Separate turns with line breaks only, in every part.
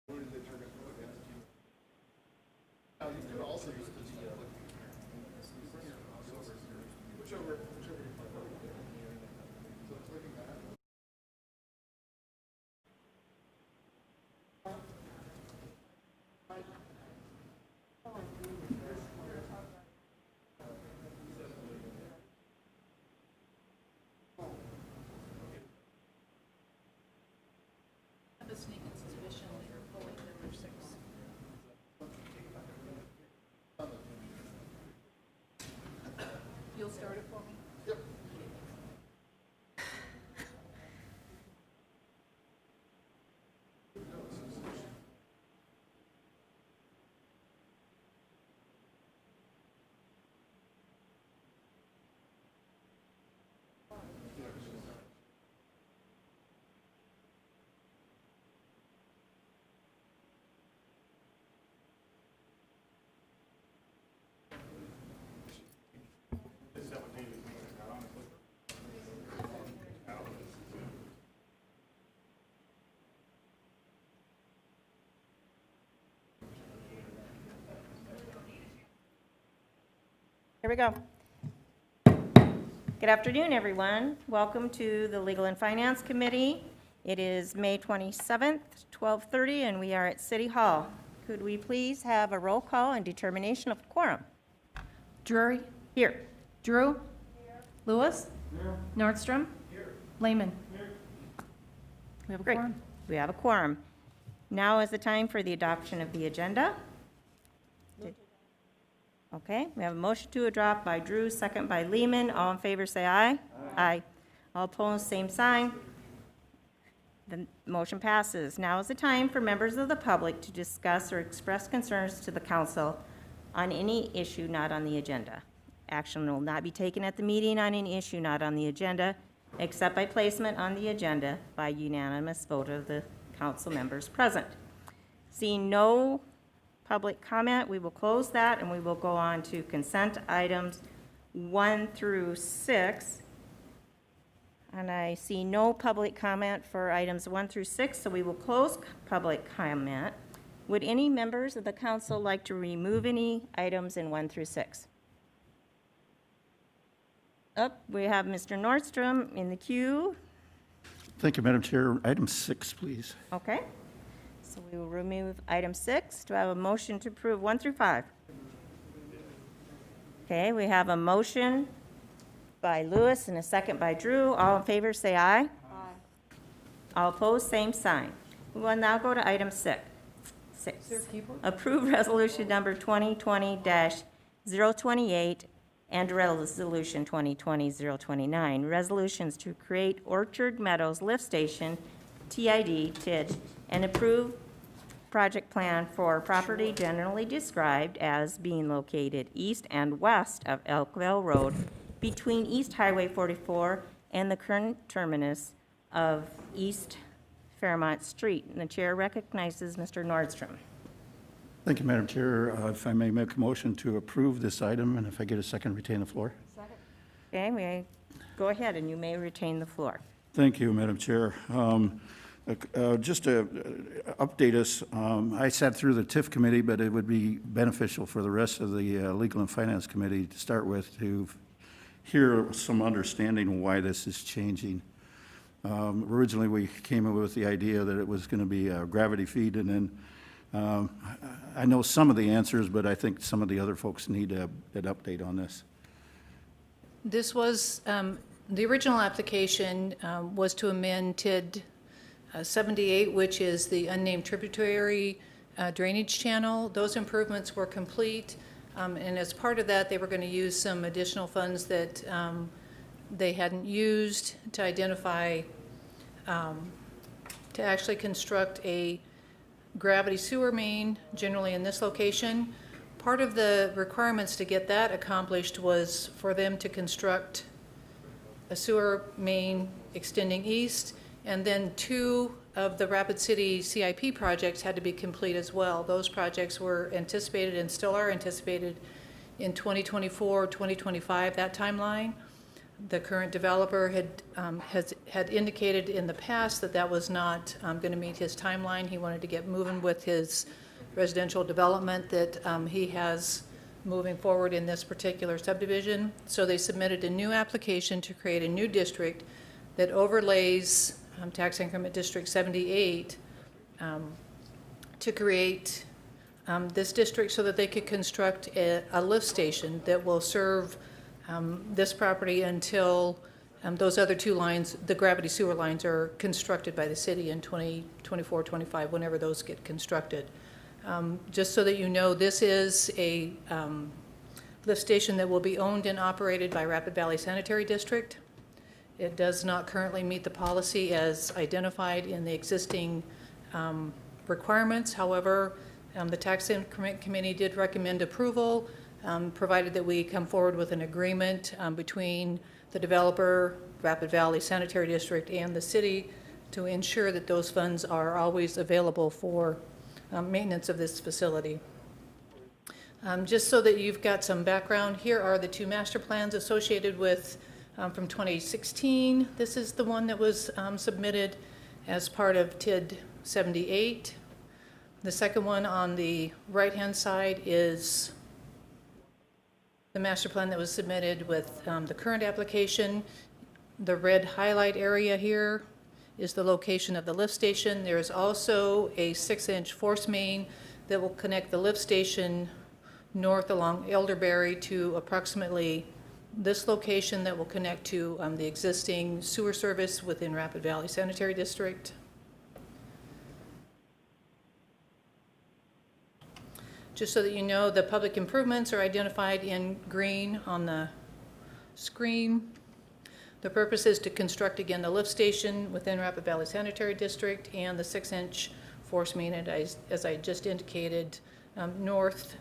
A sneaking suspicion that you're pulling number 6. You'll start it for me? Yep.
Here we go. Good afternoon, everyone. Welcome to the Legal and Finance Committee. It is May 27th, 12:30, and we are at City Hall. Could we please have a roll call and determination of quorum?
Drury?
Here.
Drew? Here. Lewis? Here. Nordstrom? Here. Lehman? Here. We have a
Great.
quorum.
We have a quorum. Now is the time for the adoption of the agenda. Okay, we have a motion to adopt by Drew, second by Lehman. All in favor, say aye. Aye. All opposed, same sign. The motion passes. Now is the time for members of the public to discuss or express concerns to the council on any issue not on the agenda. Action will not be taken at the meeting on any issue not on the agenda, except by placement on the agenda by unanimous vote of the council members present. Seeing no public comment, we will close that and we will go on to consent items 1 through 6. And I see no public comment for items 1 through 6, so we will close public comment. Would any members of the council like to remove any items in 1 through 6? Up, we have Mr. Nordstrom in the queue.
Thank you, Madam Chair. Item 6, please.
Okay. So we will remove item 6. Do I have a motion to approve 1 through 5? Okay, we have a motion by Lewis and a second by Drew. All in favor, say aye. Aye. All opposed, same sign. We will now go to item 6. Approve resolution number 2020-028 and resolution 2020-029. Resolutions to create Orchard Meadows Lift Station, TID, and approve project plan for property generally described as being located east and west of Elkville Road between East Highway 44 and the current terminus of East Fairmont Street. And the chair recognizes Mr. Nordstrom.
Thank you, Madam Chair. If I may make a motion to approve this item, and if I get a second, retain the floor.
Second. Okay, go ahead, and you may retain the floor.
Thank you, Madam Chair. Just to update us, I sat through the TIF committee, but it would be beneficial for the rest of the Legal and Finance Committee to start with to hear some understanding of why this is changing. Originally, we came up with the idea that it was going to be a gravity feed, and then I know some of the answers, but I think some of the other folks need an update on this.
This was, the original application was to amend TID 78, which is the unnamed tributary drainage channel. Those improvements were complete, and as part of that, they were going to use some additional funds that they hadn't used to identify, to actually construct a gravity sewer main, generally in this location. Part of the requirements to get that accomplished was for them to construct a sewer main extending east, and then 2 of the Rapid City CIP projects had to be complete as well. Those projects were anticipated and still are anticipated in 2024, 2025, that timeline. The current developer had indicated in the past that that was not going to meet his timeline. He wanted to get moving with his residential development that he has moving forward in this particular subdivision. So they submitted a new application to create a new district that overlays tax increment District 78 to create this district so that they could construct a lift station that will serve this property until those other two lines, the gravity sewer lines, are constructed by the city in 2024, 25, whenever those get constructed. Just so that you know, this is a lift station that will be owned and operated by Rapid Valley Sanitary District. It does not currently meet the policy as identified in the existing requirements. However, the Tax Increment Committee did recommend approval, provided that we come forward with an agreement between the developer, Rapid Valley Sanitary District, and the city to ensure that those funds are always available for maintenance of this facility. Just so that you've got some background, here are the two master plans associated with from 2016. This is the one that was submitted as part of TID 78. The second one on the right-hand side is the master plan that was submitted with the current application. The red highlight area here is the location of the lift station. There is also a 6-inch force main that will connect the lift station north along Elderberry to approximately this location that will connect to the existing sewer service within Rapid Valley Sanitary District. Just so that you know, the public improvements are identified in green on the screen. The purpose is to construct again the lift station within Rapid Valley Sanitary District and the 6-inch force main, as I just indicated, north,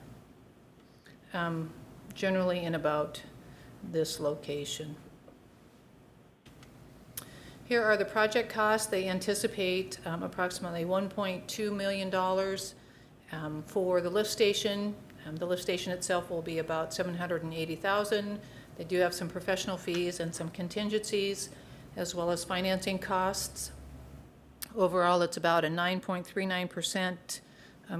generally in about this location. Here are the project costs. They anticipate approximately $1.2 million for the lift station. The lift station itself will be about $780,000. They do have some professional fees and some contingencies, as well as financing costs. Overall, it's about a 9.39%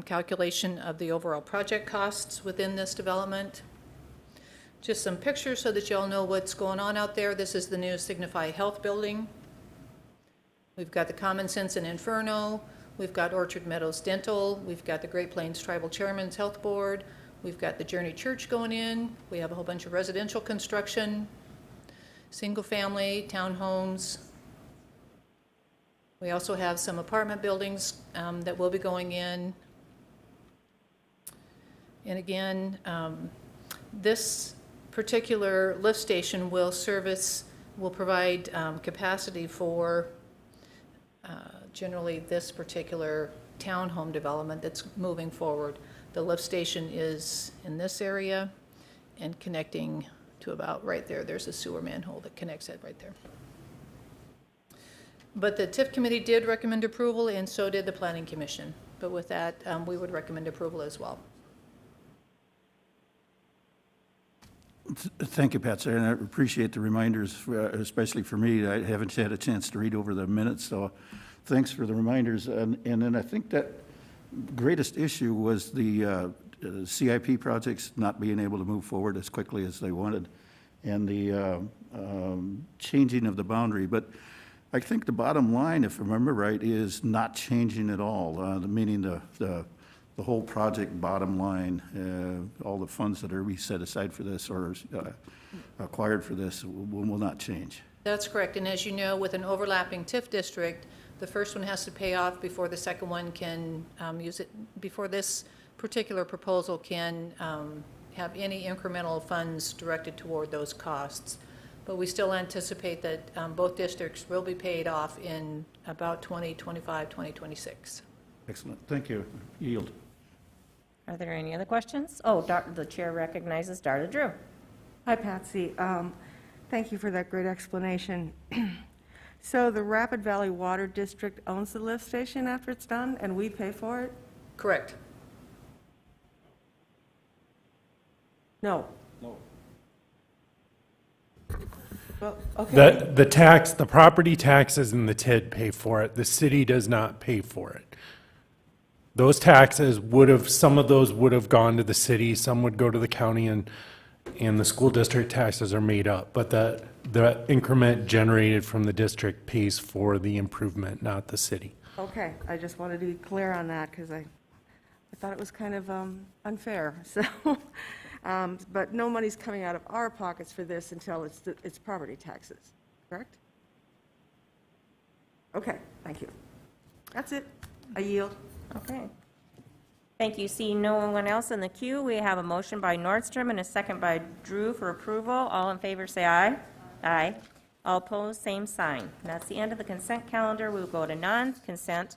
calculation of the overall project costs within this development. Just some pictures so that you all know what's going on out there. This is the new Signify Health building. We've got the Common Sense and Inferno. We've got Orchard Meadows Dental. We've got the Great Plains Tribal Chairman's Health Board. We've got the Journey Church going in. We have a whole bunch of residential construction, single-family, townhomes. We also have some apartment buildings that will be going in. And again, this particular lift station will provide capacity for generally this particular townhome development that's moving forward. The lift station is in this area and connecting to about right there. There's a sewer manhole that connects it right there. But the TIF committee did recommend approval, and so did the Planning Commission. But with that, we would recommend approval as well.
Thank you, Patsy, and I appreciate the reminders, especially for me. I haven't had a chance to read over the minutes, so thanks for the reminders. And then I think that greatest issue was the CIP projects not being able to move forward as quickly as they wanted, and the changing of the boundary. But I think the bottom line, if I remember right, is not changing at all, meaning the whole project bottom line, all the funds that are set aside for this or acquired for this will not change.
That's correct. And as you know, with an overlapping TIF district, the first one has to pay off before the second one can use it, before this particular proposal can have any incremental funds directed toward those costs. But we still anticipate that both districts will be paid off in about 2025, 2026.
Excellent. Thank you. Yield.
Are there any other questions? Oh, the chair recognizes Darla Drew.
Hi, Patsy. Thank you for that great explanation. So the Rapid Valley Water District owns the lift station after it's done, and we pay for it?
Correct.
No.
No.
Well, okay.
The property taxes and the TID pay for it. The city does not pay for it. Those taxes some of those would have gone to the city, some would go to the county, and the school district taxes are made up. But the increment generated from the district pays for the improvement, not the city.
Okay, I just wanted to be clear on that, because I thought it was kind of unfair, so, but no money's coming out of our pockets for this until it's property taxes, correct? Okay, thank you. That's it. I yield.
Okay. Thank you. Seeing no one else in the queue, we have a motion by Nordstrom and a second by Drew for approval. All in favor, say aye. Aye. All opposed, same sign. And that's the end of the consent calendar. We'll go to non-consent.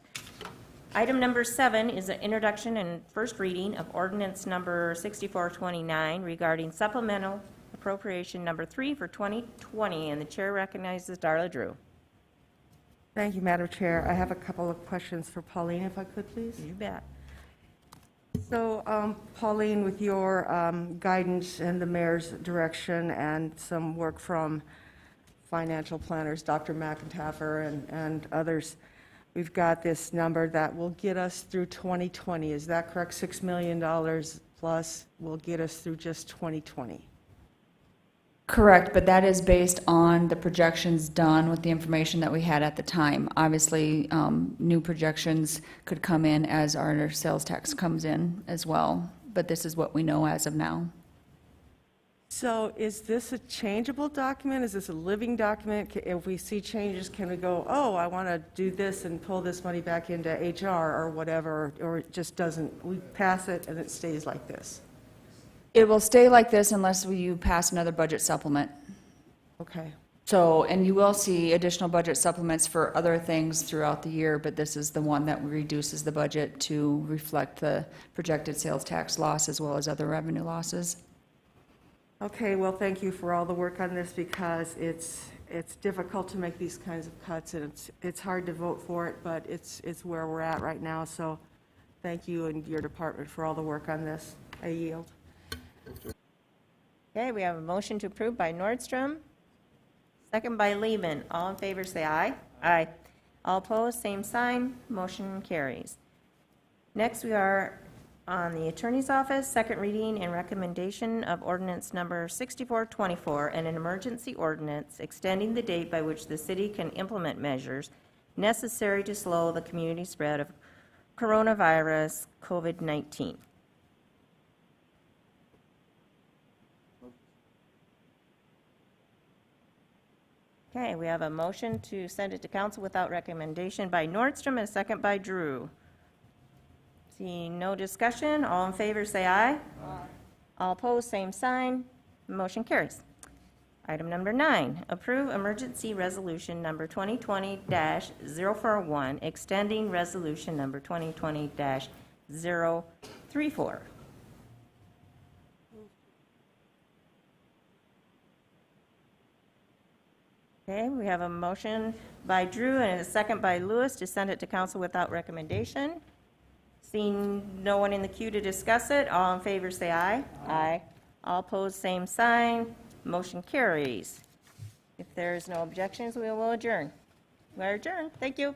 Item number 7 is an introduction and first reading of ordinance number 6429 regarding supplemental appropriation number 3 for 2020, and the chair recognizes Darla Drew.
Thank you, Madam Chair. I have a couple of questions for Pauline, if I could, please.
You bet.
So, Pauline, with your guidance and the mayor's direction and some work from financial planners, Dr. McIntyre and others, we've got this number that will get us through 2020. Is that correct? $6 million plus will get us through just 2020.
Correct, but that is based on the projections done with the information that we had at the time. Obviously, new projections could come in as our sales tax comes in as well, but this is what we know as of now.
So is this a changeable document? Is this a living document? If we see changes, can we go, oh, I want to do this and pull this money back into HR or whatever, or it just doesn't, we pass it and it stays like this?
It will stay like this unless you pass another budget supplement.
Okay.
So, and you will see additional budget supplements for other things throughout the year, but this is the one that reduces the budget to reflect the projected sales tax loss as well as other revenue losses.
Okay, well, thank you for all the work on this, because it's difficult to make these kinds of cuts, and it's hard to vote for it, but it's where we're at right now. So thank you and your department for all the work on this. I yield.
Okay, we have a motion to approve by Nordstrom, second by Lehman. All in favor, say aye. Aye. All opposed, same sign. Motion carries. Next, we are on the Attorney's Office, second reading and recommendation of ordinance number 6424, and an emergency ordinance extending the date by which the city can implement measures necessary to slow the community spread of coronavirus COVID-19. Okay, we have a motion to send it to council without recommendation by Nordstrom and a second by Drew. Seeing no discussion, all in favor say aye. Aye. All opposed, same sign. Motion carries. Item number 9, approve emergency resolution number 2020-041, extending resolution number 2020-034. Okay, we have a motion by Drew and a second by Lewis to send it to council without recommendation. Seeing no one in the queue to discuss it, all in favor say aye. Aye. All opposed, same sign. Motion carries. If there is no objections, we will adjourn. We are adjourned. Thank you.